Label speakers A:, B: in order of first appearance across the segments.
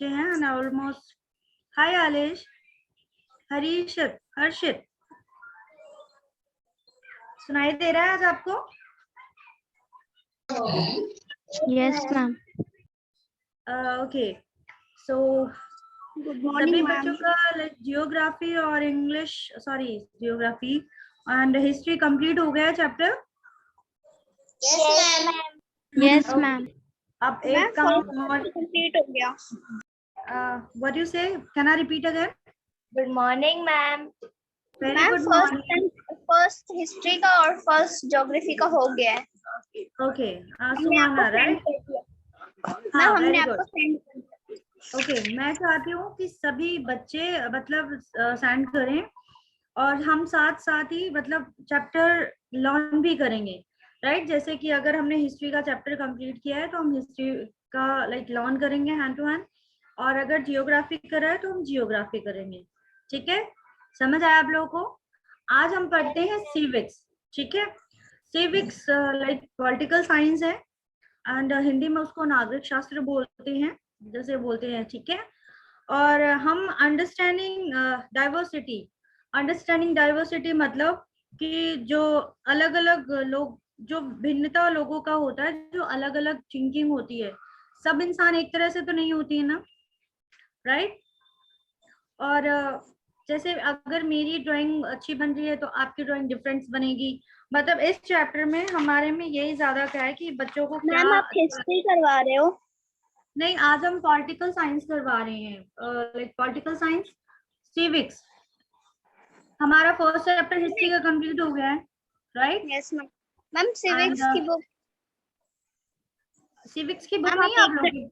A: हैं and almost. Hi Alish, हरीशत, हर्षित, सुनाई दे रहा है आज आपको?
B: Yes, ma'am.
A: Okay, so
C: good
A: सभी
C: मॉर्निंग
A: बच्चों
C: मैम।
A: का जियोग्राफी और English geography and history complete हो गया चैप्टर?
B: Yes, ma'am.
A: अब एक काम और
C: कंप्लीट हो गया।
A: व्हाट यू से, can I repeat again?
D: Good morning ma'am.
A: Very
C: ma'am
A: good morning.
C: First history का और फर्स्ट ज्योग्राफी का हो गया है।
A: ओके,
C: हमने
A: सुहाना
C: आपको
A: राइट?
C: सेंड कर दिया।
A: हाँ,
C: मैम हमने
A: वेरी
C: आपको
A: गुड।
C: सेंड कर दिया।
A: ओके, मैं चाहती हूँ कि सभी बच्चे मतलब सेंड करें और हम साथ साथ ही मतलब चैप्टर लर्न भी करेंगे, राइट? जैसे कि अगर हमने हिस्ट्री का चैप्टर कंप्लीट किया है तो हम हिस्ट्री का लाइक लर्न करेंगे हैंड टू हैंड, और अगर जियोग्राफी कर रहा है तो हम जियोग्राफी करेंगे। ठीक है, समझ आया आप लोगों को? आज हम पढ़ते हैं सिविक्स। ठीक है, सिविक्स लाइक पॉलिटिकल साइंस है एंड हिंदी में उसको नागरिक शास्त्र बोलते हैं, जैसे बोलते हैं। ठीक है, और हम अंडरस्टैंडिंग डाइवर्सिटी मतलब कि जो अलग अलग लोग, जो भिन्नता लोगों का होता है, जो अलग अलग थिंकिंग होती है, सब इंसान एक तरह से तो नहीं होती है ना, राइट? और जैसे अगर मेरी ड्राइंग अच्छी बन रही है तो आपकी ड्राइंग डिफरेंट बनेगी। मतलब इस चैप्टर में हमारे में यही ज्यादा क्या है कि बच्चों को क्या,
C: मैम आप हिस्ट्री करवा रहे हो?
A: नहीं, आज हम पॉलिटिकल साइंस करवा रहे हैं, लाइक पॉलिटिकल साइंस सिविक्स। हमारा फर्स्ट चैप्टर हिस्ट्री का कंप्लीट हो गया है, right?
C: Yes ma'am. Ma'am civics की बुक,
A: सिविक्स की बुक
C: मैम
A: नहीं
C: आप
A: है आप
C: एक
A: लोगों की?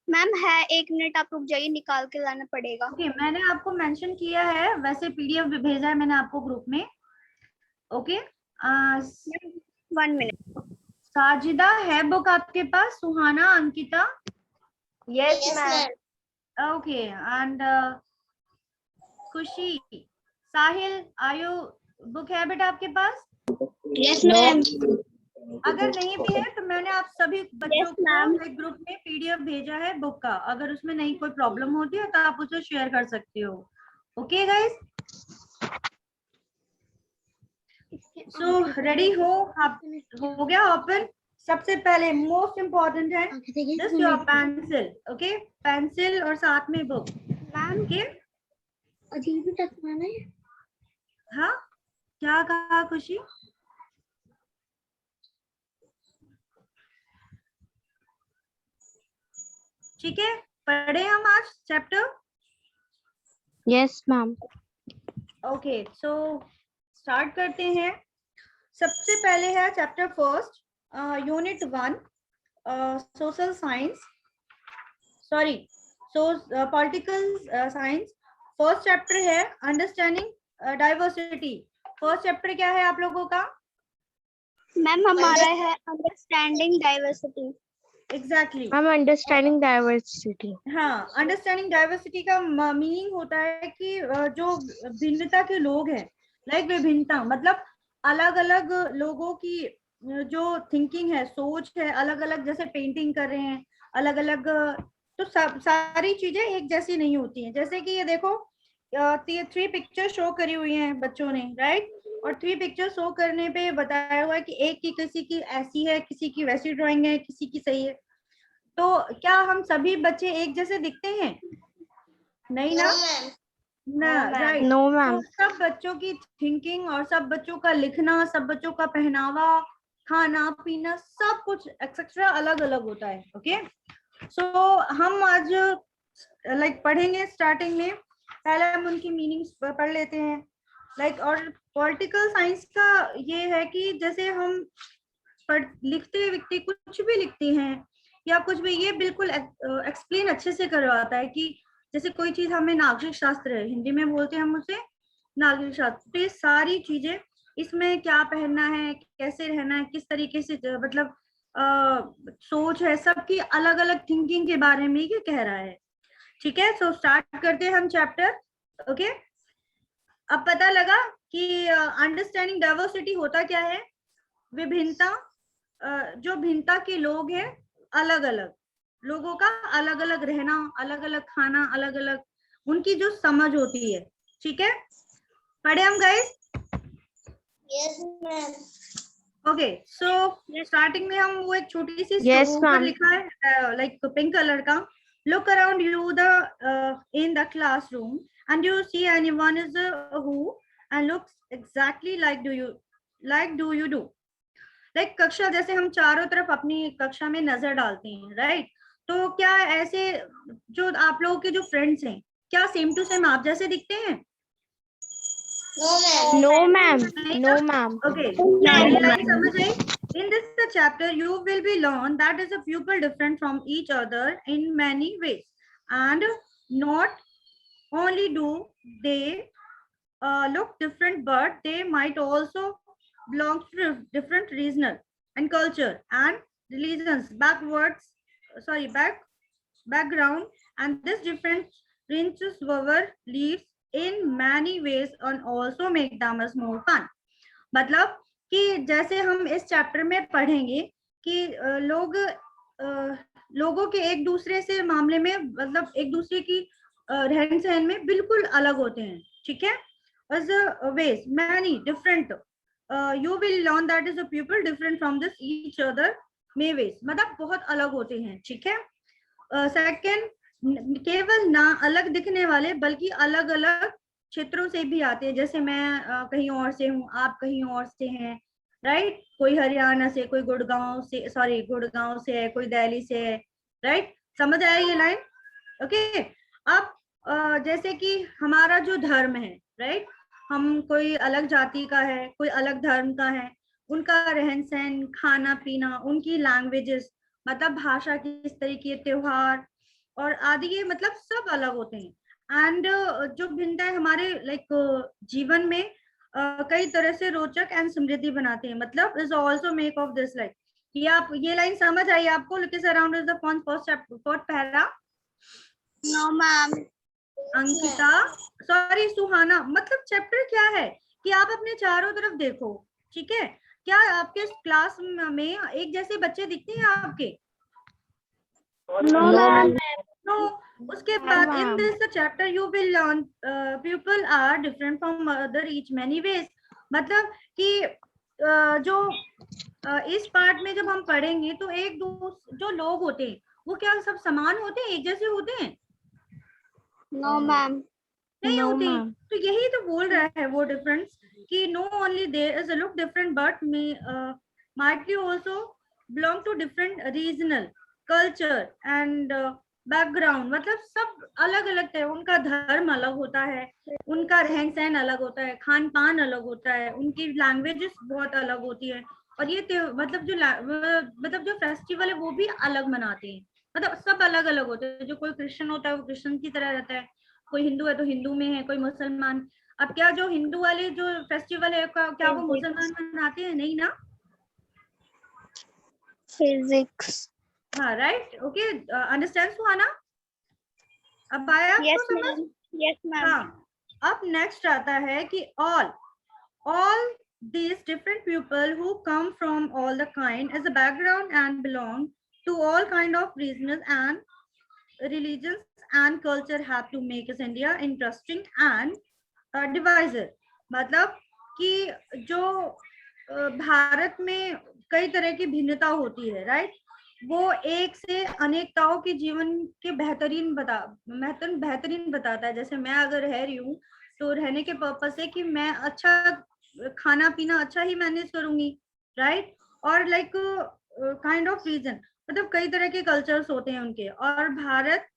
C: मैम है, 1 मिनट आप रुक जाइए, निकाल के लाना पड़ेगा।
A: ओके, मैंने आपको मेंशन किया है, वैसे पीडीएफ भी भेजा है मैंने आपको ग्रुप में। Okay,
C: 1 minute.
A: साजिदा है बुक आपके पास? Suhana, Ankita?
D: Yes ma'am.
A: Okay, and Khushi, Sahil, आयु, बुक है बेटा आपके पास?
C: Yes ma'am.
A: अगर नहीं भी है तो मैंने आप सभी बच्चों
C: Yes, ma'am.
A: को एक ग्रुप में पीडीएफ भेजा है बुक का, अगर उसमें नहीं कोई प्रॉब्लम होती है तो आप उसे शेयर कर सकते हो। ओके गाइस, सो रेडी हो आप? हो गया ओपन? सबसे पहले मोस्ट इम्पोर्टेंट है this your pencil. Okay, pencil और साथ में बुक।
C: मैम
A: ओके,
C: अजीब ही टकराना है।
A: हाँ, क्या कहा खुशी? ठीक है, पढ़े हम आज chapter?
B: Yes, ma'am.
A: Okay, so start करते हैं। सबसे पहले है chapter first, unit 1, social science, sorry political science. First chapter है अंडरस्टैंडिंग डाइवर्सिटी। फर्स्ट चैप्टर क्या है आप लोगों का?
C: मैम हमारा है understanding diversity.
A: Exactly.
B: I'm understanding diversity.
A: हाँ, अंडरस्टैंडिंग डाइवर्सिटी का मीनिंग होता है कि जो भिन्नता के लोग हैं, लाइक विभिन्नता मतलब अलग अलग लोगों की जो थिंकिंग है, सोच है, अलग अलग, जैसे पेंटिंग कर रहे हैं अलग अलग, तो सब सारी चीजें एक जैसी नहीं होती हैं। जैसे कि ये देखो, 3 पिक्चर शो करी हुई हैं बच्चों ने, राइट? और 3 पिक्चर शो करने पे बताया हुआ है कि एक की किसी की ऐसी है, किसी की वैसी ड्राइंग है, किसी की सही है। तो क्या हम सभी बच्चे एक जैसे दिखते हैं? नहीं ना, ना, राइट?
B: No,
A: तो
B: ma'am.
A: सब बच्चों की थिंकिंग और सब बच्चों का लिखना, सब बच्चों का पहनावा, खाना पीना, सब कुछ एक्सेट्रा अलग अलग होता है। ओके, सो हम आज लाइक पढ़ेंगे। स्टार्टिंग में पहले हम उनकी मीनिंग्स पढ़ लेते हैं, लाइक। और पॉलिटिकल साइंस का ये है कि जैसे हम लिखते विखते कुछ भी लिखते हैं या कुछ भी, ये बिल्कुल एक्सप्लेन अच्छे से करवाता है कि जैसे कोई चीज हमें नागरिक शास्त्र है, हिंदी में बोलते हैं हम उसे नागरिक शास्त्र, तो ये सारी चीजें, इसमें क्या पहनना है, कैसे रहना है, किस तरीके से मतलब सोच है, सबकी अलग अलग थिंकिंग के बारे में ये कह रहा है। ठीक है, सो स्टार्ट करते हैं हम चैप्टर। ओके, अब पता लगा कि अंडरस्टैंडिंग डाइवर्सिटी होता क्या है? विभिन्नता, जो भिन्नता के लोग हैं अलग अलग, लोगों का अलग अलग रहना, अलग अलग खाना, अलग अलग उनकी जो समझ होती है, ठीक है। पढ़े हम guys?
E: Yes, ma'am.
A: Okay, so starting में हम वो एक छोटी सी
B: Yes,
A: ऊपर
B: ma'am.
A: लिखा है लाइक पिंक कलर का, look around you in the classroom and you see anyone is who and looks exactly like do you do like कक्षा, जैसे हम चारों तरफ अपनी कक्षा में नजर डालते हैं, राइट? तो क्या ऐसे जो आप लोगों के जो फ्रेंड्स हैं, क्या सेम टू सेम आप जैसे दिखते हैं?
E: No, ma'am.
B: No, ma'am. No, ma'am.
A: Okay, ये लाइन समझ आई? In this chapter, you will be learn that is a pupil different from each other in many ways, and not only do they look different, but they might also belong to different regional and culture and religions background, and this different ranges our lives in many ways and also make them as more fun. मतलब कि जैसे हम इस chapter में पढ़ेंगे कि लोगों के एक दूसरे से मामले में, मतलब एक दूसरे की रहन सहन में बिल्कुल अलग होते हैं, ठीक है। as a ways many different you will learn that is a pupil different from this each other may ways, मतलब बहुत अलग होते हैं, ठीक है। सेकंड, केवल ना अलग दिखने वाले बल्कि अलग अलग क्षेत्रों से भी आते हैं, जैसे मैं कहीं और से हूँ, आप कहीं और से हैं, राइट? कोई हरियाणा से, कोई गुड़गांव से है, कोई दिल्ली से है, राइट? समझ आया ये लाइन? ओके। अब जैसे कि हमारा जो धर्म है, राइट, हम कोई अलग जाति का है, कोई अलग धर्म का है, उनका रहन सहन, खाना पीना, उनकी लैंग्वेजेस, मतलब भाषा किस तरीके, त्योहार और आदि, ये मतलब सब अलग होते हैं। एंड जो भिन्नता है हमारे लाइक जीवन में कई तरह से रोचक एंड समृद्धि बनाते हैं, मतलब is also make of this like. ये आप ये लाइन समझ आई आपको? Look is around is the first chapter, first para.
C: No ma'am.
A: Ankita, sorry Suhana, मतलब चैप्टर क्या है कि आप अपने चारों तरफ देखो, ठीक है। क्या आपके क्लास में एक जैसे बच्चे दिखते हैं आपके?
B: No, ma'am.
A: No. उसके बाद in this chapter you will learn people are different from other each many ways, मतलब कि जो इस पार्ट में जब हम पढ़ेंगे तो एक दूसरे जो लोग होते हैं वो क्या सब समान होते हैं, एक जैसे होते हैं?
C: No ma'am.
A: नहीं
B: No,
A: होते।
B: ma'am.
A: तो यही तो बोल रहा है वो डिफरेंस कि no only there is a look different but might be also belong to different regional culture and background, मतलब सब अलग अलग है, उनका धर्म अलग होता है, उनका रहन सहन अलग होता है, खान पान अलग होता है, उनकी लैंग्वेजेस बहुत अलग होती है, और ये मतलब जो फेस्टिवल है वो भी अलग मनाते हैं, मतलब सब अलग अलग होते हैं। जो कोई क्रिश्चियन होता है वो क्रिश्चियन की तरह रहता है, कोई हिंदू है तो हिंदू में है, कोई मुसलमान। अब क्या जो हिंदू वाले जो फेस्टिवल है क्या वो मुसलमान मनाते हैं? नहीं ना।
C: फिजिक्स।
A: हाँ, राइट, ओके, अंडरस्टैंड सुहाना? अब आया आपको समझ?
C: Yes ma'am.
A: हाँ, अब नेक्स्ट आता है कि all these different people who come from all the kind as a background and belong to all kind of regions and religions and culture have to make us India interesting and divisor, मतलब कि जो भारत में कई तरह की भिन्नता होती है, राइट, वो एक से अनेकताओं के जीवन के बेहतरीन बताता है। जैसे मैं अगर रह रही हूँ तो रहने के पर्पस से कि मैं अच्छा खाना पीना अच्छा ही मैनेज करूंगी, राइट, और लाइक काइंड ऑफ रीजन, मतलब कई तरह के कल्चर्स होते हैं उनके, और भारत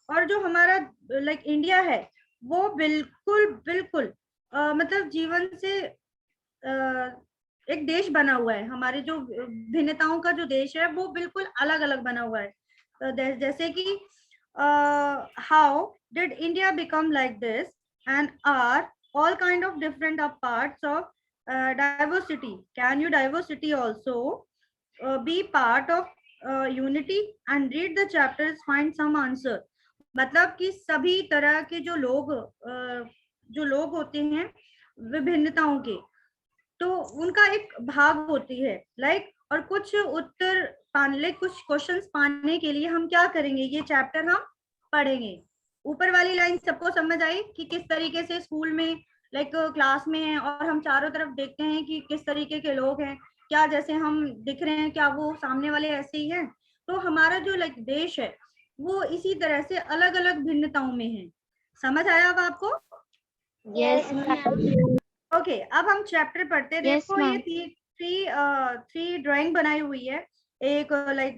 A: और जो हमारा लाइक इंडिया है वो बिल्कुल मतलब जीवन से एक देश बना हुआ है। हमारे जो भिन्नताओं का जो देश है वो बिल्कुल अलग अलग बना हुआ है। जैसे कि how did India become like this and are all kind of different parts of diversity. Can you diversity also be part of unity and read the chapters, find some answer, मतलब कि सभी तरह के जो लोग होते हैं विभिन्नताओं के, तो उनका एक भाग होती है लाइक, और कुछ उत्तर कुछ क्वेश्चंस पाने के लिए हम क्या करेंगे, ये चैप्टर हम पढ़ेंगे। ऊपर वाली लाइन सबको समझ आई कि किस तरीके से स्कूल में लाइक क्लास में है और हम चारों तरफ देखते हैं कि किस तरीके के लोग हैं, क्या जैसे हम दिख रहे हैं क्या वो सामने वाले ऐसे ही हैं। तो हमारा जो लाइक देश है वो इसी तरह से अलग अलग भिन्नताओं में है। समझ आया अब आपको?
B: Yes, ma'am.
A: ओके, अब हम चैप्टर पढ़ते हैं।
B: Yes,
A: देखो ये
B: ma'am.
A: थ्री ड्राइंग बनाई हुई है। एक लाइक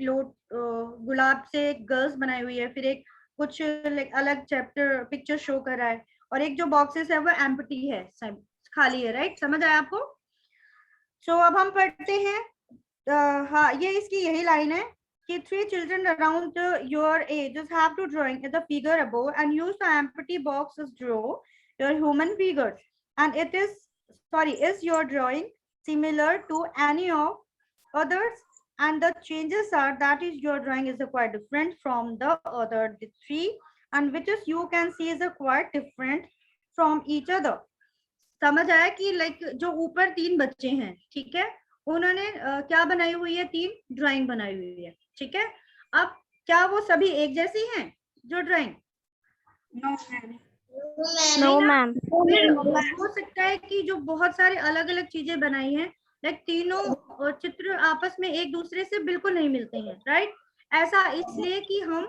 A: गुलाब से एक गर्ल्स बनाई हुई है, फिर एक कुछ लाइक अलग चैप्टर पिक्चर शो कर रहा है, और एक जो बॉक्सेस है वो एम्प्टी है, खाली है। राइट, समझ आया आपको? सो अब हम पढ़ते हैं। हाँ, ये इसकी यही लाइन है कि 3 children around your age just have to drawing the figure above and use the empty box to draw your human figures, and it is is your drawing similar to any of others, and the changes are that is your drawing is quite different from the other three, and which is you can see is quite different from each other. समझ आया कि like जो ऊपर 3 बच्चे हैं, ठीक है, उन्होंने क्या बनाई हुई है, 3 ड्राइंग बनाई हुई है, ठीक है। अब क्या वो सभी एक जैसी हैं जो ड्राइंग?
B: No, ma'am.
A: फिर हो सकता है कि जो बहुत सारे अलग अलग चीजें बनाई हैं, लाइक तीनों चित्र आपस में एक दूसरे से बिल्कुल नहीं मिलते हैं। राइट, ऐसा इसलिए कि हम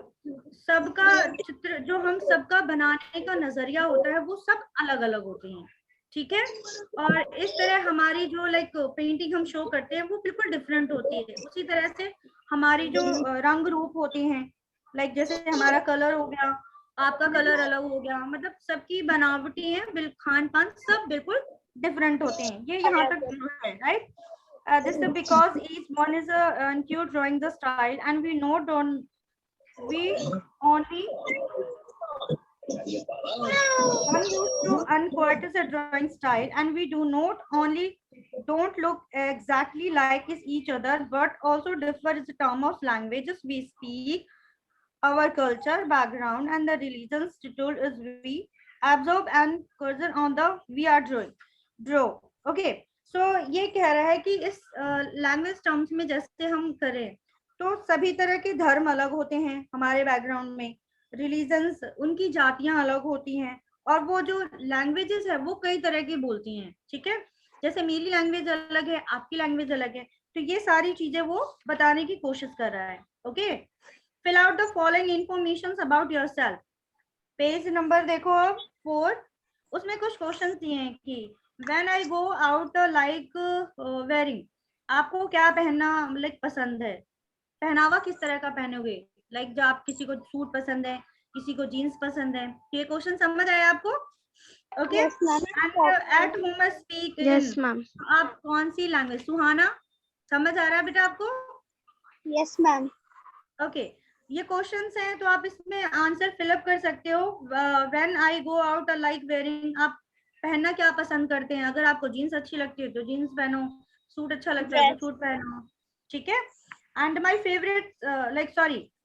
A: सबका चित्र जो हम सबका बनाने का नजरिया होता है वो सब अलग अलग होते हैं, ठीक है। और इस तरह हमारी जो लाइक पेंटिंग हम शो करते हैं वो बिल्कुल डिफरेंट होती है। उसी तरह से हमारी जो रंग रूप होते हैं, लाइक जैसे हमारा कलर हो गया, आपका कलर अलग हो गया, मतलब सबकी बनावटी है, खान पान सब बिल्कुल डिफरेंट होते हैं। ये यहाँ तक है। Right, this is because each one is a cute drawing the style, and we only one used to unquote is a drawing style, and we don't look exactly like each other, but also differ in terms of languages we speak, our culture background, and the religions title is we absorb and cursor on the we are draw. Okay, so ये कह रहा है कि इस language terms में जैसे हम करें तो सभी तरह के धर्म अलग होते हैं हमारे बैकग्राउंड में, रिलीजन्स उनकी जातियां अलग होती हैं, और वो जो लैंग्वेजेस है वो कई तरह की बोलती हैं, ठीक है। जैसे मेरी लैंग्वेज अलग है, आपकी लैंग्वेज अलग है, तो ये सारी चीजें वो बताने की कोशिश कर रहा है। Okay, fill out the following informations about yourself. Page number देखो अब 4, उसमें कुछ क्वेश्चंस दिए हैं कि when I go out like wearing, आपको क्या पहनना लाइक पसंद है, पहनावा किस तरह का पहनोगे, लाइक जो आप किसी को सूट पसंद है, किसी को जीन्स पसंद है। ये क्वेश्चन समझ आया आपको? Okay, at home I speak
B: Yes, ma'am.
A: आप कौन सी लैंग्वेज? सुहाना, समझ आ रहा है बेटा आपको?
C: Yes ma'am.
A: ओके, ये क्वेश्चंस हैं तो आप इसमें आंसर फिलअप कर सकते हो। When I go out like wearing, आप पहनना क्या पसंद करते हैं? अगर आपको जीन्स अच्छी लगती है तो जीन्स पहनो, सूट अच्छा लगता है तो सूट पहनो, ठीक है। And my favourite like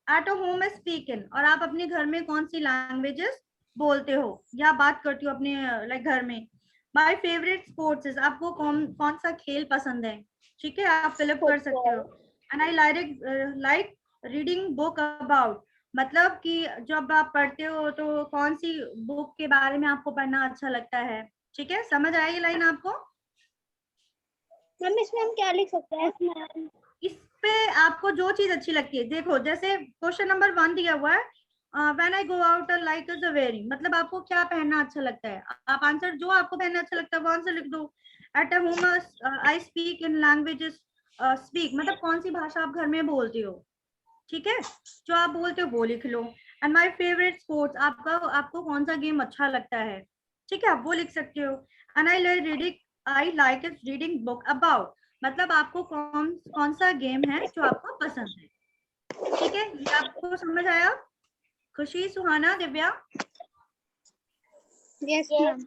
A: at home I speak in, और आप अपने घर में कौन सी लैंग्वेजेस बोलते हो या बात करती हो अपने लाइक घर में। माय फेवरेट स्पोर्ट्स इज, आपको कौन सा खेल पसंद है, ठीक है, आप फिलअप कर सकते हो। And I like reading book about, मतलब कि जब आप पढ़ते हो तो कौन सी बुक के बारे में आपको पढ़ना अच्छा लगता है, ठीक है। समझ आई लाइन आपको?
C: मैम इसमें हम क्या लिख सकते हैं?
A: इस पे आपको जो चीज अच्छी लगती है, देखो जैसे क्वेश्चन नंबर 1 दिया हुआ है, when I go out like is wearing, मतलब आपको क्या पहनना अच्छा लगता है, आप आंसर जो आपको पहनना अच्छा लगता है वो आंसर लिख दो। At home I speak in languages, speak मतलब कौन सी भाषा आप घर में बोलते हो, ठीक है, जो आप बोलते हो वो लिख लो। एंड माय फेवरेट स्पोर्ट्स, आपको कौन सा गेम अच्छा लगता है, ठीक है, आप वो लिख सकते हो। And I like reading book about, मतलब आपको कौन सा गेम है जो आपको पसंद है, ठीक है। ये आपको समझ आया? Khushi, Suhana, Divya?
C: Yes ma'am.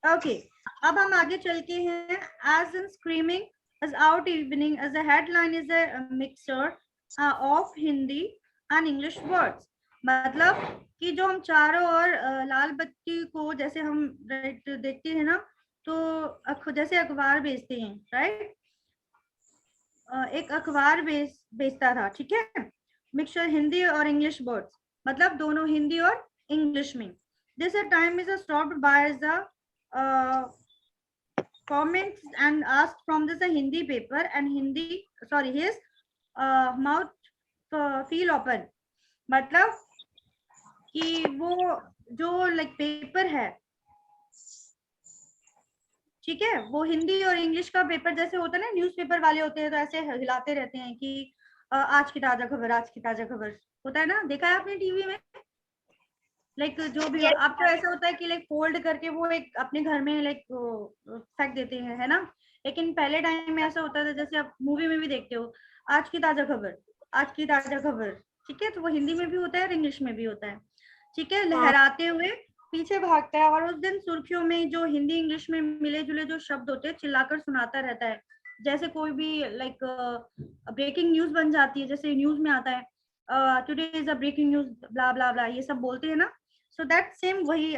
A: Okay, अब हम आगे चलते हैं। As in screaming is out evening as a headline is a mixture of Hindi and English words, मतलब कि जो हम चारों ओर लाल बत्ती को जैसे हम देखते हैं ना, तो जैसे अखबार बेचते हैं, राइट, एक अखबार बेचता था, ठीक है, मिक्सचर हिंदी और इंग्लिश वर्ड्स, मतलब दोनों हिंदी और इंग्लिश में. This time is stopped by the comments and asked from this a Hindi paper and his mouth feel open. मतलब कि वो जो लाइक पेपर है, ठीक है, वो हिंदी और इंग्लिश का पेपर जैसे होता है ना, न्यूज़पेपर वाले होते हैं तो ऐसे हिलाते रहते हैं कि आज की ताजा खबर, आज की ताजा खबर होता है ना, देखा है आपने टीवी में, लाइक जो भी
D: Yes,
A: अब तो ऐसा होता है कि लाइक फोल्ड करके वो एक अपने घर में लाइक फेंक देते हैं, है ना. लेकिन पहले टाइम में ऐसा होता था, जैसे आप मूवी में भी देखते हो, आज की ताजा खबर, आज की ताजा खबर, ठीक है, तो वो हिंदी में भी होता है और इंग्लिश में भी होता है, ठीक है, लहराते हुए पीछे भागता है. और उस दिन सुर्खियों में जो हिंदी इंग्लिश में मिले जुले जो शब्द होते हैं चिल्लाकर सुनाता रहता है. जैसे कोई भी लाइक ब्रेकिंग न्यूज बन जाती है, जैसे न्यूज में आता है today is a breaking news blah blah blah, ये सब बोलते हैं ना. सो दैट सेम वही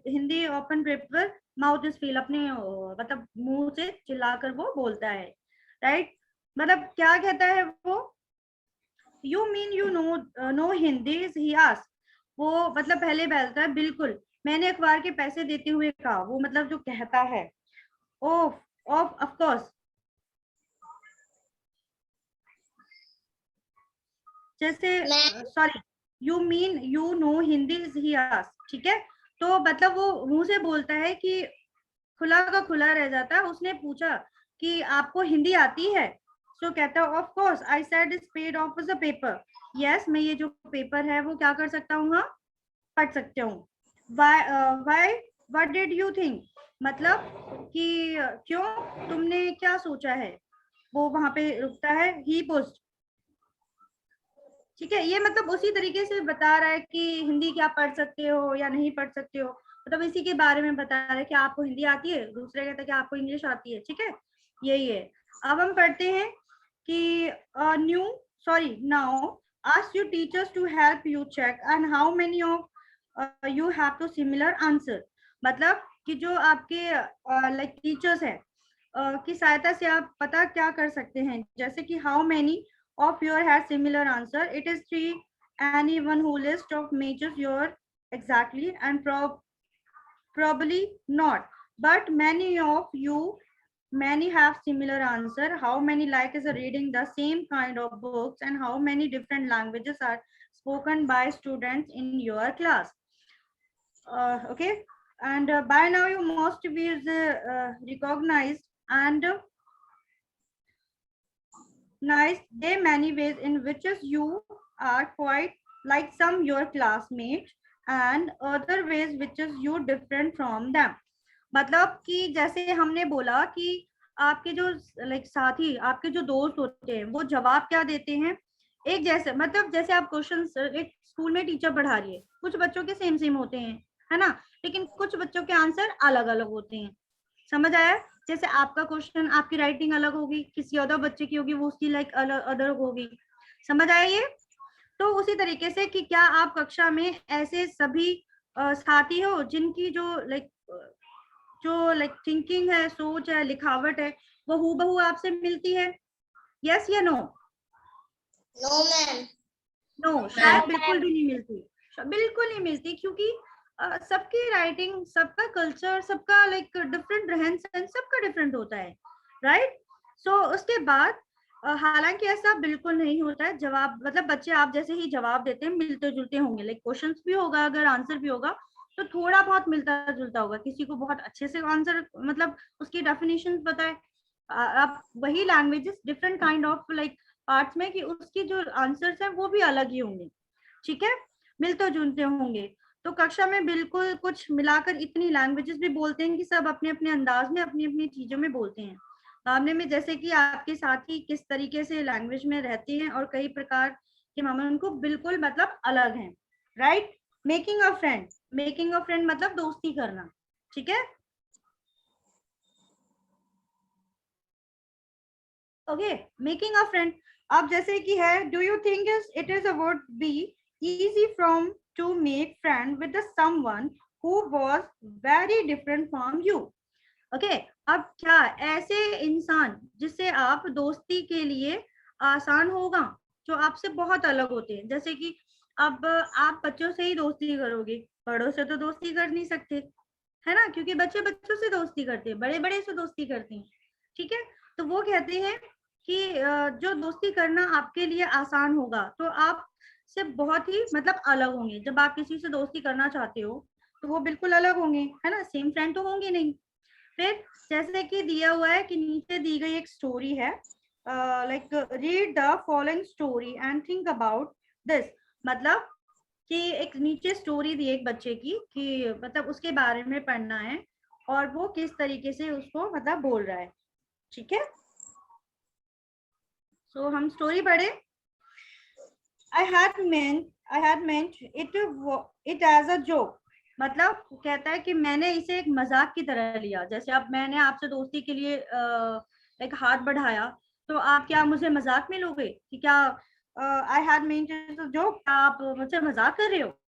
A: Hindi open paper mouth is feel, अपने मतलब मुंह से चिल्लाकर वो बोलता है, राइट. मतलब क्या कहता है वो, you mean you know Hindi, he asked. वो मतलब पहले बोलता है बिल्कुल, मैंने अखबार के पैसे देते हुए कहा, वो मतलब जो कहता है. ऑफ ऑफ कोर्स, जैसे sorry, you mean you know Hindi, he asked, ठीक है. तो मतलब वो मुंह से बोलता है कि खुला का खुला रह जाता है. उसने पूछा कि आपको हिंदी आती है, सो कहता है of course I said is paid of the paper. Yes, मैं ये जो पेपर है वो क्या कर सकता हूँ, हाँ पढ़ सकते हूँ. Why what did you think, मतलब कि क्यों, तुमने क्या सोचा है. वो वहां पे रुकता है, ही पोस्ट, ठीक है. ये मतलब उसी तरीके से बता रहा है कि हिंदी क्या पढ़ सकते हो या नहीं पढ़ सकते हो, मतलब इसी के बारे में बता रहा है कि आपको हिंदी आती है, दूसरे कहता है कि आपको इंग्लिश आती है, ठीक है, यही है. अब हम पढ़ते हैं कि new sorry now ask your teachers to help you check and how many of you have two similar answer. मतलब कि जो आपके लाइक टीचर्स है की सहायता से आप पता क्या कर सकते हैं, जैसे कि how many of your has similar answer. It is 3. Anyone who list of matches your exactly and probably not. But many have similar answer. How many like is reading the same kind of books and how many different languages are spoken by students in your class. Okay, and by now you must be recognized and nice. There many ways in which you are quite like some your classmates and other ways which is you different from them. मतलब कि जैसे हमने बोला कि आपके जो like साथी, आपके जो दोस्त होते हैं वो जवाब क्या देते हैं एक जैसे, मतलब जैसे आप क्वेश्चन एक स्कूल में टीचर पढ़ा रही है, कुछ बच्चों के सेम सेम होते हैं, है ना, लेकिन कुछ बच्चों के आंसर अलग अलग होते हैं. समझ आया. जैसे आपका क्वेश्चन, आपकी राइटिंग अलग होगी, किसी अदर बच्चे की होगी वो उसकी लाइक अदर होगी. समझ आया ये. तो उसी तरीके से कि क्या आप कक्षा में ऐसे सभी साथी हो जिनकी जो लाइक थिंकिंग है, सोच है, लिखावट है, वो हूबहू आपसे मिलती है. यस या नो.
E: No ma'am.
A: नो, शायद बिल्कुल भी नहीं मिलती, बिल्कुल नहीं मिलती, क्योंकि सबकी राइटिंग, सबका कल्चर, सबका लाइक डिफरेंट रहन सहन, सबका डिफरेंट होता है, राइट. सो उसके बाद हालांकि ऐसा बिल्कुल नहीं होता है. जवाब मतलब बच्चे आप जैसे ही जवाब देते हैं मिलते जुलते होंगे, लाइक क्वेश्चंस भी होगा, अगर आंसर भी होगा तो थोड़ा बहुत मिलता जुलता होगा. किसी को बहुत अच्छे से आंसर मतलब उसकी डेफिनेशंस बताए, आप वही languages different kind of like parts में कि उसकी जो आंसर्स हैं वो भी अलग ही होंगे, ठीक है, मिलते जुलते होंगे. तो कक्षा में बिल्कुल कुछ मिलाकर इतनी लैंग्वेजेस भी बोलते हैं कि सब अपने अपने अंदाज में अपनी अपनी चीजों में बोलते हैं. मामले में जैसे कि आपके साथी किस तरीके से लैंग्वेज में रहते हैं और कई प्रकार के मामले उनको बिल्कुल मतलब अलग हैं, राइट. मेकिंग अ फ्रेंड मतलब दोस्ती करना, ठीक है. Okay, making a friend. अब जैसे कि है, do you think it is a would be easy from to make friend with the someone who was very different from you. Okay. अब क्या ऐसे इंसान जिससे आप दोस्ती के लिए आसान होगा, जो आपसे बहुत अलग होते हैं, जैसे कि अब आप बच्चों से ही दोस्ती करोगे, बड़ों से तो दोस्ती कर नहीं सकते, है ना, क्योंकि बच्चे बच्चों से दोस्ती करते हैं, बड़े बड़े से दोस्ती करते हैं, ठीक है। तो वो कहते हैं कि जो दोस्ती करना आपके लिए आसान होगा, तो आप से बहुत ही मतलब अलग होंगे। जब आप किसी से दोस्ती करना चाहते हो तो वो बिल्कुल अलग होंगे, है ना, सेम फ्रेंड तो होंगे नहीं। फिर जैसे कि दिया हुआ है कि नीचे दी गई एक स्टोरी है, like read the following story and think about this. मतलब कि एक नीचे स्टोरी दी एक बच्चे की कि मतलब उसके बारे में पढ़ना है और वो किस तरीके से उसको मतलब बोल रहा है, ठीक है। सो हम स्टोरी पढ़े। I had meant it as a joke। मतलब कहता है कि मैंने इसे एक मजाक की तरह लिया। जैसे अब मैंने आपसे दोस्ती के लिए एक हाथ बढ़ाया, तो आप क्या मुझे मजाक में लोगे कि क्या I had meant it as a joke, क्या आप मुझसे मजाक कर रहे हो।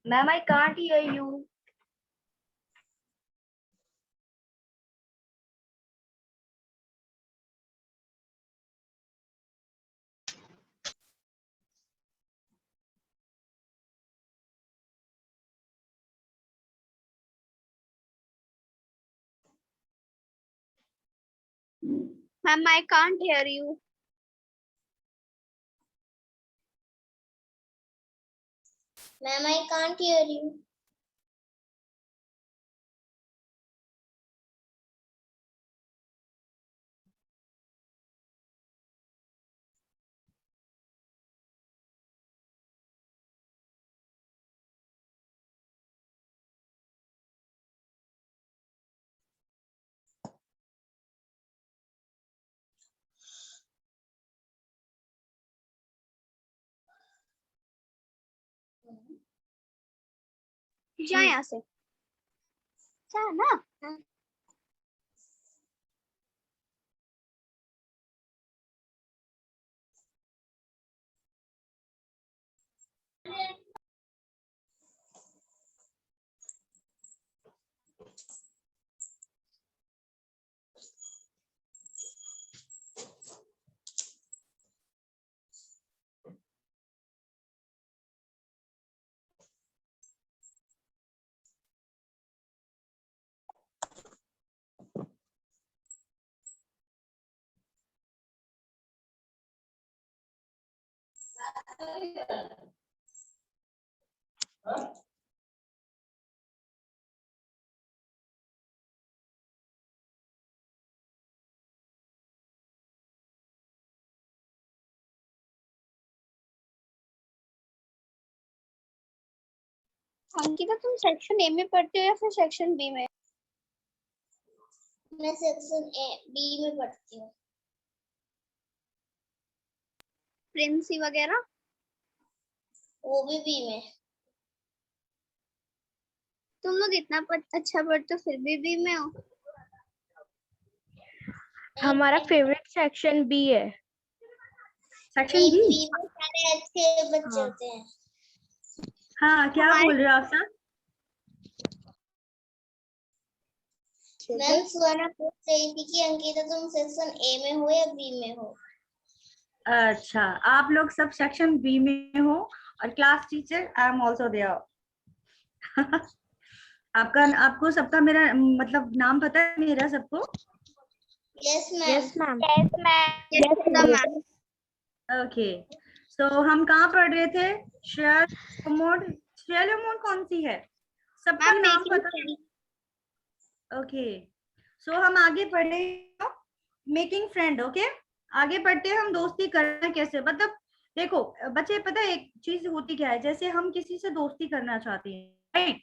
D: Ma'am, I can't hear you.
C: Ma'am, I can't hear you.
E: Ma'am, I can't hear you.
C: जा यहाँ से, जा ना। अंकिता, तुम सेक्शन ए में पढ़ते हो या फिर सेक्शन बी में?
E: मैं सेक्शन बी में पढ़ती हूँ।
C: प्रिंसी वगैरह?
E: वो भी बी में।
C: तुम लोग इतना अच्छा पढ़ते हो फिर भी बी में हो?
B: हमारा फेवरेट सेक्शन बी है।
A: Section B?
E: बी में सारे अच्छे बच्चे
A: हाँ।
E: होते हैं।
A: हाँ, क्या बोल रहे हो आप सर?
E: मैम सुहाना पूछ रही थी कि अंकिता तुम सेक्शन ए में हो या बी में हो।
A: अच्छा, आप लोग सब सेक्शन बी में हो और class teacher I am also there. आपको सबका मेरा मतलब नाम पता है मेरा सबको?
E: Yes ma'am.
B: Yes ma'am.
C: Yes ma'am.
A: Okay. So हम कहाँ पढ़ रहे थे? Share mode. शेयर मोड कौन सी है? सबका
C: मैम
A: नाम
C: मेकिंग
A: पता है?
C: फ्रेंड।
A: ओके। सो हम आगे पढ़े मेकिंग फ्रेंड। ओके, आगे बढ़ते हैं हम दोस्ती करना कैसे। मतलब देखो बच्चे, पता है एक चीज होती क्या है, जैसे हम किसी से दोस्ती करना चाहते हैं, राइट,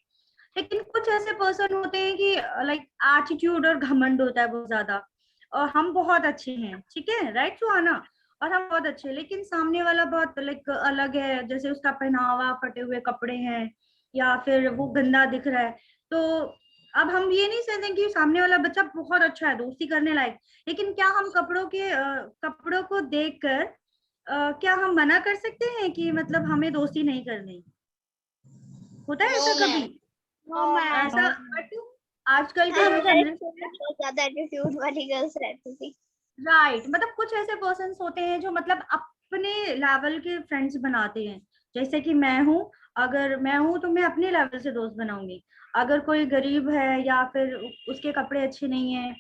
A: लेकिन कुछ ऐसे पर्सन होते हैं कि लाइक एटीट्यूड और घमंड होता है बहुत ज्यादा, और हम बहुत अच्छे हैं, ठीक है, राइट सुहाना, और हम बहुत अच्छे हैं, लेकिन सामने वाला बहुत लाइक अलग है, जैसे उसका पहनावा फटे हुए कपड़े हैं या फिर वो गंदा दिख रहा है, तो अब हम ये नहीं कहते कि सामने वाला बच्चा बहुत अच्छा है, दोस्ती करने लायक, लेकिन क्या हम कपड़ों को देखकर क्या हम मना कर सकते हैं कि मतलब हमें दोस्ती नहीं करनी? होता है ऐसा
E: No,
A: कभी?
E: ma'am.
C: नो मैम,
A: ऐसा but आजकल के जो जनरेशन है,
C: बहुत ज्यादा एटीट्यूड वाली गर्ल्स रहती थी।
A: राइट, मतलब कुछ ऐसे पर्सन होते हैं जो मतलब अपने लेवल के फ्रेंड्स बनाते हैं। जैसे कि मैं हूँ, अगर मैं हूँ तो मैं अपने लेवल से दोस्त बनाऊंगी। अगर कोई गरीब है या फिर उसके कपड़े अच्छे नहीं है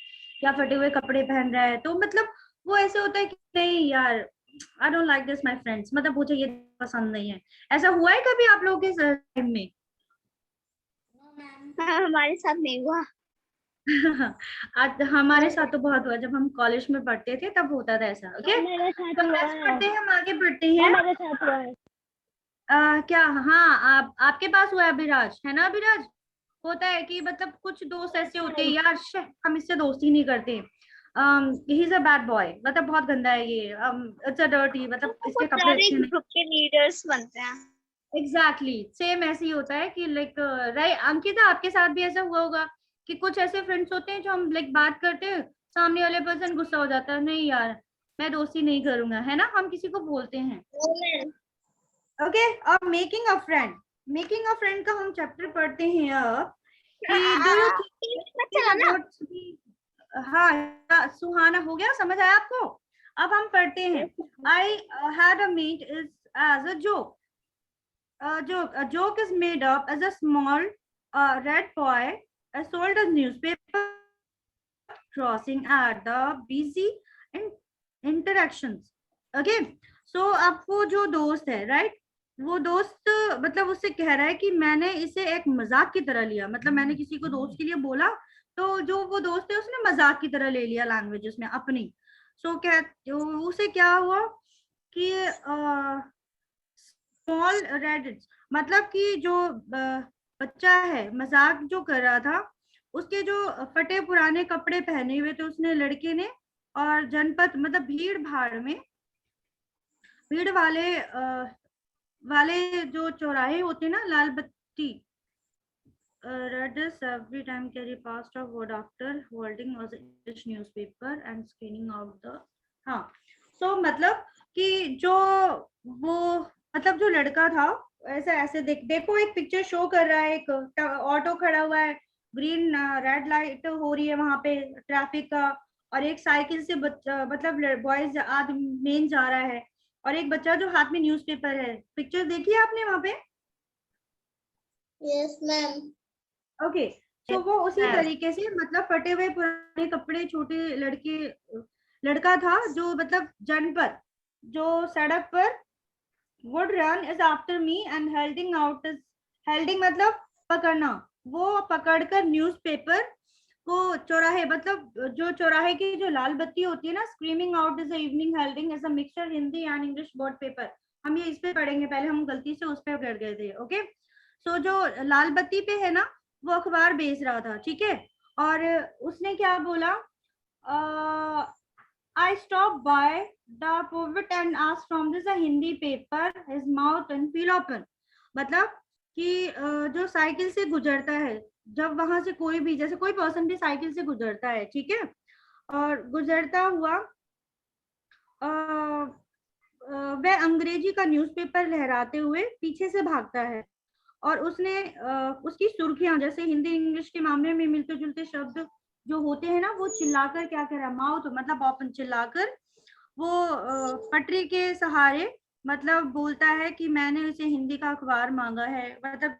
A: या फटे हुए कपड़े पहन रहा है, तो मतलब वो ऐसे होता है कि नहीं यार, I don't like this my friends, मतलब मुझे ये पसंद नहीं है। ऐसा हुआ है कभी आप लोगों के टाइम में?
E: No, ma'am.
C: हमारे साथ नहीं हुआ।
A: आज हमारे साथ तो बहुत हुआ, जब हम कॉलेज में पढ़ते थे तब होता था ऐसा। ओके,
B: मेरे साथ
A: तो
B: हुआ
A: let's
B: है,
A: पढ़ते हैं, हम आगे बढ़ते हैं।
B: मेरे साथ हुआ है।
A: क्या, हाँ, आपके पास हुआ है अभिराज, है ना अभिराज? होता है कि मतलब कुछ दोस्त ऐसे होते हैं यार, हम इससे दोस्ती नहीं करते, he is a bad boy, मतलब बहुत गंदा है ये, इट्स अ डर्टी, मतलब इसके
C: बहुत
A: कपड़े
C: सारे
A: अच्छे नहीं।
C: ग्रुप के लीडर्स बनते हैं।
A: एग्जैक्टली सेम ऐसे ही होता है कि लाइक, राइट अंकिता, आपके साथ भी ऐसा हुआ होगा कि कुछ ऐसे फ्रेंड्स होते हैं जो हम लाइक बात करते हैं, सामने वाले पर्सन गुस्सा हो जाता है, नहीं यार मैं दोस्ती नहीं करूंगा, है ना, हम किसी को बोलते हैं।
E: No, ma'am.
A: ओके, अब मेकिंग अ फ्रेंड का हम चैप्टर पढ़ते हैं अब, कि डू यू
C: चला ना।
A: थिंक, हाँ सुहाना, हो गया, समझ आया आपको? अब हम पढ़ते हैं, I had a meat is as a joke, a joke is made up as a small red boy sold a newspaper crossing at the busy interactions. Okay, so अब वो जो दोस्त है, राइट, वो दोस्त मतलब उससे कह रहा है कि मैंने इसे एक मजाक की तरह लिया, मतलब मैंने किसी को दोस्त के लिए बोला, तो जो वो दोस्त है उसने मजाक की तरह ले लिया लैंग्वेज उसमें अपनी। सो क्या, तो उसे क्या हुआ कि स्मॉल रेडिट्स, मतलब कि जो बच्चा है मजाक जो कर रहा था, उसके जो फटे पुराने कपड़े पहने हुए थे उसने, लड़के ने, और जनपद मतलब भीड़ भाड़ में, भीड़ वाले जो चौराहे होते हैं ना, लाल बत्ती, readers every time carry past a word after holding was English newspaper and screening out the, हाँ, so मतलब कि जो वो मतलब जो लड़का था, ऐसा ऐसे देखो एक पिक्चर शो कर रहा है, एक ऑटो खड़ा हुआ है, ग्रीन रेड लाइट हो रही है वहां पे ट्रैफिक का, और एक साइकिल से मतलब बॉयज मेन जा रहा है, और एक बच्चा जो हाथ में न्यूज़पेपर है। पिक्चर देखी है आपने वहां पे?
E: Yes, ma'am.
A: ओके, सो वो उसी तरीके से मतलब फटे हुए पुराने कपड़े, छोटे लड़का था जो मतलब जनपद, जो सड़क पर would run is after me and holding out is, holding मतलब पकड़ना, वो पकड़कर न्यूज़पेपर को चौराहे, मतलब जो चौराहे की जो लाल बत्ती होती है ना, screaming out is evening holding as a mixture Hindi and English board paper, हम ये इस पे पढ़ेंगे, पहले हम गलती से उस पे कर गए थे। ओके, सो जो लाल बत्ती पे है ना, वो अखबार बेच रहा था, ठीक है, और उसने क्या बोला, I stopped by the pulpit and asked from this a Hindi paper, his mouth and feel open, मतलब कि जो साइकिल से गुजरता है, जब वहां से कोई भी, जैसे कोई पर्सन भी साइकिल से गुजरता है, ठीक है, और गुजरता हुआ वह अंग्रेजी का न्यूज़पेपर लहराते हुए पीछे से भागता है, और उसने उसकी सुर्खियां, जैसे हिंदी इंग्लिश के मामले में मिलते जुलते शब्द जो होते हैं ना, वो चिल्लाकर क्या कह रहा है, माउथ मतलब ओपन, चिल्लाकर वो पटरी के सहारे मतलब बोलता है कि मैंने इसे हिंदी का अखबार मांगा है। मतलब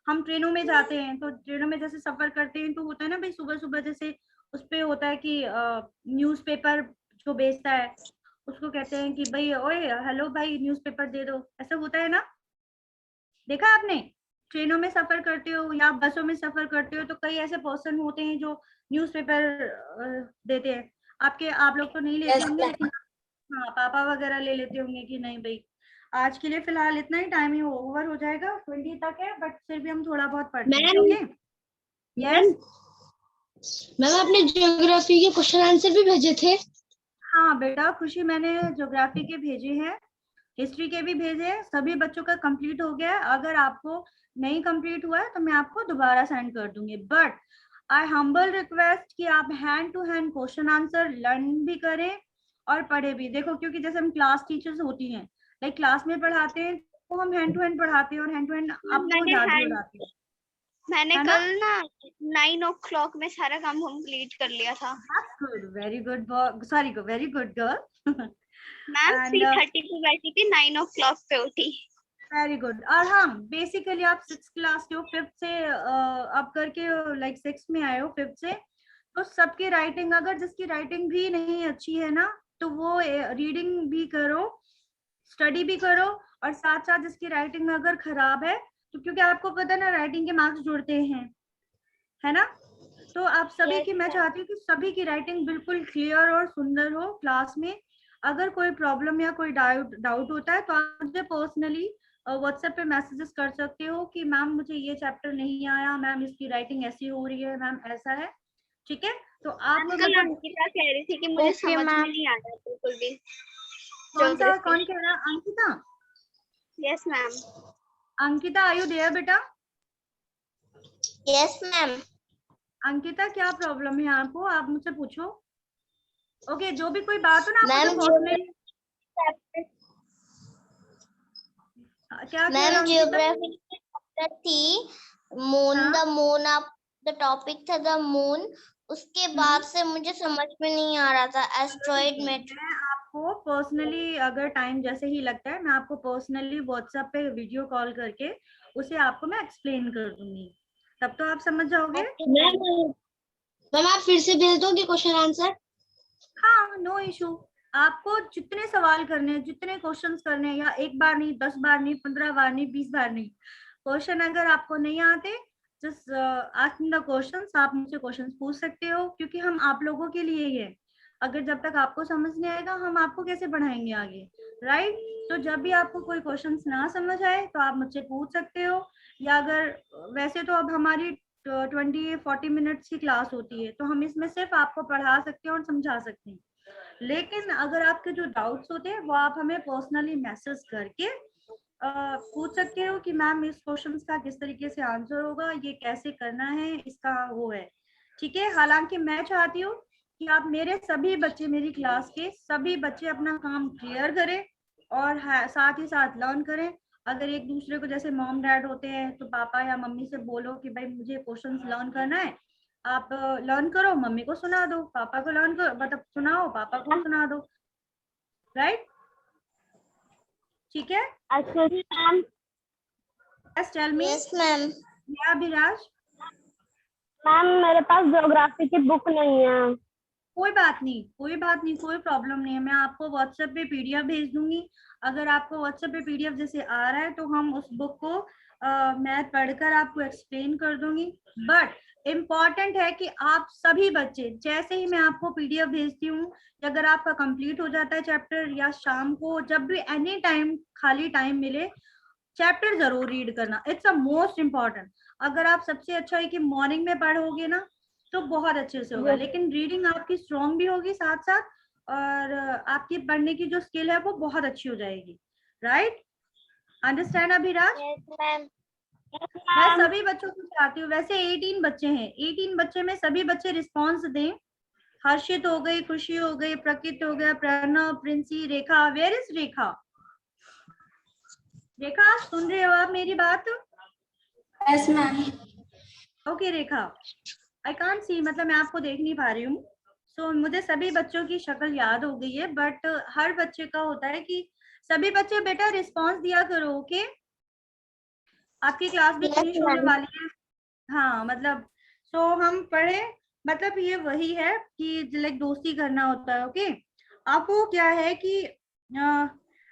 A: हम ट्रेनों में जाते हैं, तो ट्रेनों में जैसे सफर करते हैं, तो होता है ना भाई, सुबह सुबह जैसे उस पे होता है कि न्यूज़पेपर जो बेचता है उसको कहते हैं कि भाई ओए हेलो भाई न्यूज़पेपर दे दो, ऐसा होता है ना, देखा आपने? ट्रेनों में सफर करते हो या बसों में सफर करते हो, तो कई ऐसे पर्सन होते हैं जो न्यूज़पेपर देते हैं। आप लोग तो नहीं लेते होंगे, लेकिन हाँ पापा वगैरह ले लेते होंगे कि नहीं भाई, आज के लिए फिलहाल इतना ही, टाइम ही ओवर हो जाएगा, 20 तक है, बट फिर भी हम थोड़ा बहुत पढ़ते हैं। ओके, यस
F: मैम आपने ज्योग्राफी के क्वेश्चन आंसर भी भेजे थे?
A: हाँ बेटा खुशी, मैंने ज्योग्राफी के भेजे हैं, हिस्ट्री के भी भेजे हैं, सभी बच्चों का कंप्लीट हो गया है। अगर आपको नहीं कंप्लीट हुआ है तो मैं आपको दोबारा सेंड कर दूंगी, बट आई हम्बल रिक्वेस्ट कि आप hand to hand question answer learn भी करें और पढ़े भी। देखो क्योंकि जैसे हम क्लास टीचर्स होती हैं, लाइक क्लास में पढ़ाते हैं तो हम हैंड टू हैंड पढ़ाते हैं और हैंड टू हैंड आपको याद भी हो जाती है।
C: मैंने
A: है ना?
C: कल ना 9 o'clock में सारा काम कंप्लीट कर लिया था।
A: Good, very good, sorry very good girl.
C: Ma'am
A: And,
C: 3:30 पे बैठी थी, 9 o'clock पे उठी।
A: Very good. और हाँ, बेसिकली आप 6th क्लास के हो, 5th से अब करके लाइक 6th में आए हो 5th से, तो सबकी राइटिंग, अगर जिसकी राइटिंग भी नहीं अच्छी है ना, तो वो रीडिंग भी करो, स्टडी भी करो, और साथ साथ जिसकी राइटिंग अगर खराब है तो, क्योंकि आपको पता है ना राइटिंग के मार्क्स जुड़ते हैं, है ना, तो आप सभी की, मैं चाहती हूँ कि सभी की राइटिंग बिल्कुल क्लियर और सुंदर हो क्लास में। अगर कोई प्रॉब्लम या कोई डाउट होता है तो आप मुझे पर्सनली व्हाट्सएप पे मैसेजेस कर सकते हो कि मैम मुझे ये चैप्टर नहीं आया, मैम इसकी राइटिंग ऐसी हो रही है, मैम ऐसा है, ठीक है। तो आप
C: कल अंकिता कह रही थी कि मुझे
B: Okay,
C: समझ में
B: ma'am.
C: नहीं आ रहा बिल्कुल भी।
A: कौन कह रहा है? Ankita?
C: Yes ma'am.
A: Ankita, are you there बेटा?
E: Yes ma'am.
A: अंकिता, क्या प्रॉब्लम है आपको? आप मुझसे पूछो। ओके, जो भी कोई बात हो ना,
E: मैम
A: क्या
E: मैम जियोग्राफी की चैप्टर थी मून, द मून, आप द टॉपिक था द मून, उसके बाद से मुझे समझ में नहीं आ रहा था एस्ट्रॉइड मेट्रिक।
A: मैं आपको पर्सनली, अगर टाइम जैसे ही लगता है, मैं आपको पर्सनली व्हाट्सएप पे वीडियो कॉल करके उसे आपको मैं एक्सप्लेन कर दूंगी, तब तो आप समझ जाओगे।
F: मैम आप फिर से भेज दोगे क्वेश्चन आंसर?
A: हाँ, नो इशू। आपको जितने सवाल करने हैं, जितने क्वेश्चंस करने हैं, या एक बार नहीं, 10 बार नहीं, 15 बार नहीं, 20 बार नहीं, क्वेश्चन अगर आपको नहीं आते, just ask me the questions, आप मुझसे क्वेश्चंस पूछ सकते हो, क्योंकि हम आप लोगों के लिए ही है। अगर जब तक आपको समझ नहीं आएगा, हम आपको कैसे पढ़ाएंगे आगे, राइट? तो जब भी आपको कोई क्वेश्चंस ना समझ आए तो आप मुझसे पूछ सकते हो, या अगर वैसे तो अब हमारी 20-40 मिनट्स की क्लास होती है, तो हम इसमें सिर्फ आपको पढ़ा सकते हैं और समझा सकते हैं, लेकिन अगर आपके जो डाउट्स होते हैं वो आप हमें पर्सनली मैसेज करके पूछ सकते हो कि मैम इस क्वेश्चन का किस तरीके से आंसर होगा, ये कैसे करना है, इसका वो है, ठीक है। हालांकि मैं चाहती हूँ कि आप मेरे सभी बच्चे, मेरी क्लास के सभी बच्चे अपना काम क्लियर करें और साथ ही साथ लर्न करें। अगर एक दूसरे को, जैसे मॉम डैड होते हैं, तो पापा या मम्मी से बोलो कि भाई मुझे क्वेश्चंस लर्न करना है, आप लर्न करो, मम्मी को सुना दो, पापा को लर्न करो, मतलब सुनाओ, पापा को सुना दो, राइट? ठीक है।
B: Actually, ma'am,
A: yes, tell me.
E: Yes ma'am.
A: या अभिराज?
B: मैम मेरे पास ज्योग्राफी की बुक नहीं है।
A: कोई बात नहीं, कोई बात नहीं, कोई प्रॉब्लम नहीं है, मैं आपको व्हाट्सएप पे पीडीएफ भेज दूंगी। अगर आपको व्हाट्सएप पे पीडीएफ जैसे आ रहा है तो हम उस बुक को मैं पढ़कर आपको एक्सप्लेन कर दूंगी, बट इम्पॉर्टेंट है कि आप सभी बच्चे, जैसे ही मैं आपको पीडीएफ भेजती हूँ, अगर आपका कंप्लीट हो जाता है चैप्टर, या शाम को जब भी एनी टाइम खाली टाइम मिले, चैप्टर जरूर रीड करना, इट्स अ मोस्ट इम्पॉर्टेंट। अगर आप, सबसे अच्छा है कि मॉर्निंग में पढ़ोगे ना तो बहुत अच्छे से होगा, लेकिन रीडिंग आपकी स्ट्रॉन्ग भी होगी साथ साथ, और आपकी पढ़ने की जो स्किल है वो बहुत अच्छी हो जाएगी, right? Understand Abhiraj?
E: Yes ma'am.
A: मैं सभी बच्चों को चाहती हूँ, वैसे 18 बच्चे हैं, 18 बच्चे में सभी बच्चे रिस्पॉन्स दें। हर्षित हो गई, खुशी हो गई, प्रकृत हो गया, प्रणव, प्रिंसी, रेखा, वेयर इज रेखा? रेखा, सुन रहे हो आप मेरी बात?
F: Yes ma'am.
A: Okay Rekha, I can't see, मतलब मैं आपको देख नहीं पा रही हूँ, सो मुझे सभी बच्चों की शक्ल याद हो गई है, बट हर बच्चे का होता है कि सभी बच्चे बेटा रिस्पांस दिया करो, ओके? आपकी क्लास भी फिनिश होने वाली है। हाँ, मतलब सो हम पढ़े, मतलब ये वही है कि लाइक दोस्ती करना होता है, ओके? आपको क्या है कि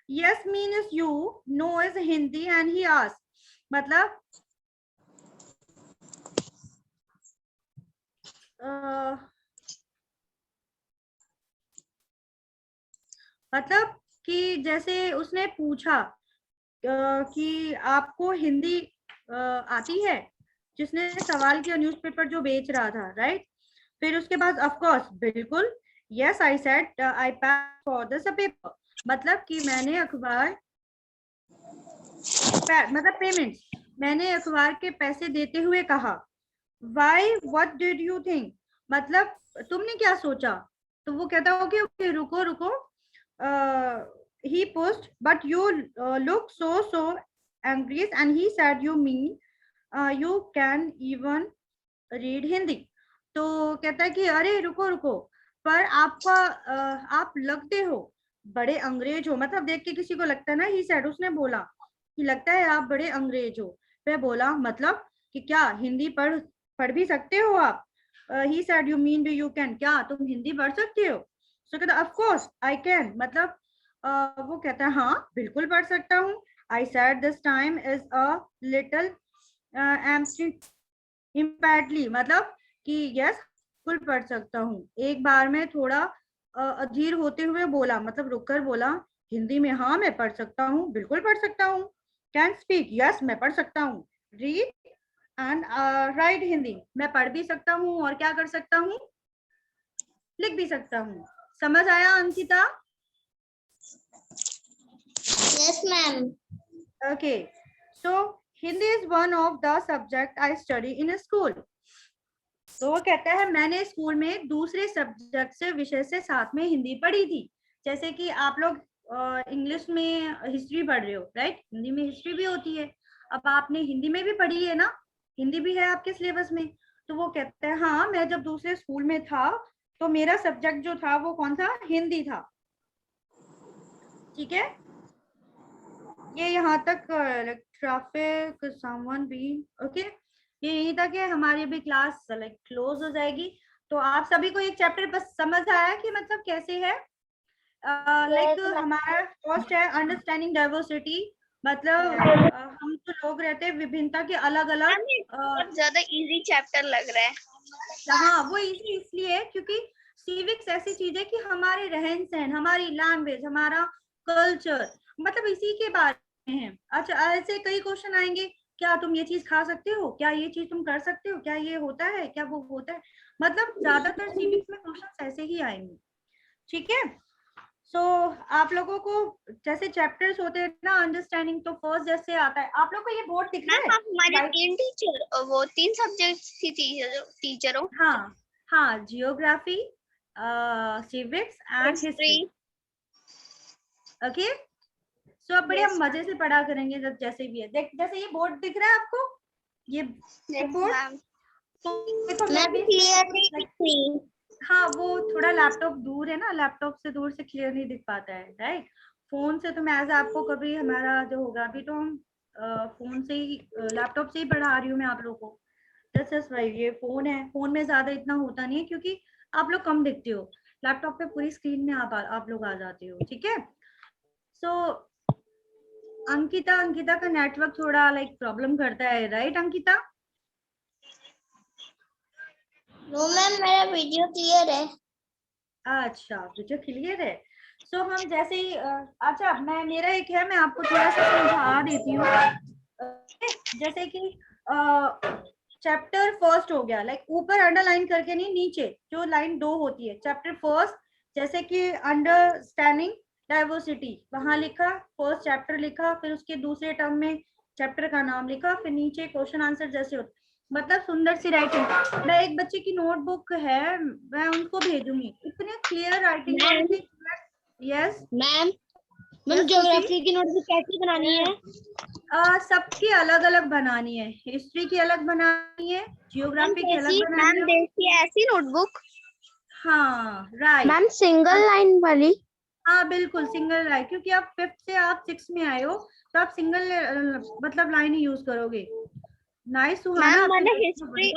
A: yes means you, no is Hindi, and he ask, मतलब मतलब कि जैसे उसने पूछा कि आपको हिंदी आती है, जिसने सवाल किया न्यूज़पेपर जो बेच रहा था, राइट? फिर उसके बाद ऑफ कोर्स, बिल्कुल, yes I said I pack for the paper, मतलब कि मैंने अखबार मतलब पेमेंट्स, मैंने अखबार के पैसे देते हुए कहा। Why what did you think, मतलब तुमने क्या सोचा। तो वो कहता ओके ओके रुको रुको, he pushed but you look so angry and he said you mean you can even read Hindi. तो कहता है कि अरे रुको रुको, पर आपका आप लगते हो बड़े अंग्रेज हो, मतलब देख के किसी को लगता है ना, ही said, उसने बोला कि लगता है आप बड़े अंग्रेज हो। मैं बोला मतलब कि क्या हिंदी पढ़ भी सकते हो आप। ही said you mean you can, क्या तुम हिंदी पढ़ सकते हो। सो कहता ऑफ कोर्स आई कैन, मतलब वो कहता है हाँ बिल्कुल पढ़ सकता हूँ। आई said this time is a little impatiently, मतलब कि यस बिल्कुल पढ़ सकता हूँ। एक बार में थोड़ा अधीर होते हुए बोला, मतलब रुककर बोला हिंदी में, हाँ मैं पढ़ सकता हूँ, बिल्कुल पढ़ सकता हूँ। कैन स्पीक, यस मैं पढ़ सकता हूँ। रीड एंड राइट, हिंदी मैं पढ़ भी सकता हूँ और क्या कर सकता हूँ, लिख भी सकता हूँ। समझ आया Ankita?
E: Yes, ma'am.
A: Okay, so Hindi is one of the subject I study in school. तो वो कहता है मैंने स्कूल में दूसरे सब्जेक्ट से विषय से साथ में हिंदी पढ़ी थी। जैसे कि आप लोग इंग्लिश में हिस्ट्री पढ़ रहे हो, राइट, हिंदी में हिस्ट्री भी होती है। अब आपने हिंदी में भी पढ़ी है ना, हिंदी भी है आपके सिलेबस में। तो वो कहता है हाँ मैं जब दूसरे स्कूल में था तो मेरा सब्जेक्ट जो था वो कौन था, हिंदी था। ठीक है, ये यहाँ तक ट्रैफिक समवन भी ओके, ये यहीं तक है। हमारी भी क्लास लाइक क्लोज हो जाएगी। तो आप सभी को एक चैप्टर बस समझ आया कि मतलब कैसे है। लाइक हमारा फर्स्ट है अंडरस्टैंडिंग डाइवर्सिटी, मतलब हम तो लोग रहते हैं विभिन्नता के अलग अलग।
C: बहुत ज्यादा इजी चैप्टर लग रहा है।
A: हाँ वो इजी इसलिए है क्योंकि सिविक्स ऐसी चीज है कि हमारे रहन सहन, हमारी लैंग्वेज, हमारा कल्चर, मतलब इसी के बारे में है। अच्छा ऐसे कई क्वेश्चन आएंगे, क्या तुम ये चीज खा सकते हो, क्या ये चीज तुम कर सकते हो, क्या ये होता है, क्या वो होता है, मतलब ज्यादातर सिविक्स में क्वेश्चन ऐसे ही आएंगे। ठीक है, सो आप लोगों को जैसे चैप्टर्स होते हैं ना अंडरस्टैंडिंग, तो फर्स्ट जैसे आता है, आप लोग को ये बोर्ड दिख रहा है।
C: हमारे तीन टीचर, वो तीन सब्जेक्ट की टीचरों।
A: हाँ हाँ, geography, civics and history. Okay, so अब बड़े हम मजे से पढ़ा करेंगे जब जैसे भी है। जैसे ये बोर्ड दिख रहा है आपको, ये बोर्ड, तो देखो मैं भी
E: क्लियरली दिख रही।
A: हाँ वो थोड़ा लैपटॉप दूर है ना, लैपटॉप से दूर से क्लियर नहीं दिख पाता है, राइट। फोन से तो मैं एज आपको कभी हमारा जो होगा, अभी तो हम फोन से ही, लैपटॉप से ही पढ़ा रही हूँ मैं आप लोगों को। जस्ट भाई ये फोन है, फोन में ज्यादा इतना होता नहीं है क्योंकि आप लोग कम दिखते हो, लैपटॉप पे पूरी स्क्रीन में आप लोग आ जाते हो। ठीक है, सो अंकिता का नेटवर्क थोड़ा लाइक प्रॉब्लम करता है, राइट अंकिता?
E: नो मैम, मेरा वीडियो क्लियर है।
A: अच्छा वीडियो क्लियर है। सो हम जैसे ही अच्छा मेरा एक है, मैं आपको थोड़ा सा समझा देती हूँ। जैसे कि चैप्टर फर्स्ट हो गया, लाइक ऊपर अंडरलाइन करके नहीं, नीचे जो लाइन 2 होती है, चैप्टर फर्स्ट, जैसे कि अंडरस्टैंडिंग डाइवर्सिटी, वहां लिखा फर्स्ट चैप्टर लिखा, फिर उसके दूसरे टर्म में चैप्टर का नाम लिखा, फिर नीचे क्वेश्चन आंसर जैसे होते, मतलब सुंदर सी राइटिंग। मैं एक बच्चे की नोटबुक है, मैं उनको भेजूंगी, इतने clear writing. Yes
F: ma'am, geography की नोटबुक कैसी बनानी है?
A: सबकी अलग अलग बनानी है, हिस्ट्री की अलग बनानी है, जियोग्राफी की अलग बनानी है।
C: देखिए ऐसी नोटबुक।
A: हाँ राइट
B: मैम सिंगल लाइन वाली।
A: हाँ बिल्कुल सिंगल लाइन, क्योंकि आप 5th से आप 6 में आए हो तो आप सिंगल मतलब लाइन ही यूज करोगे। नाइस सुहाना,
C: मैम मैंने हिस्ट्री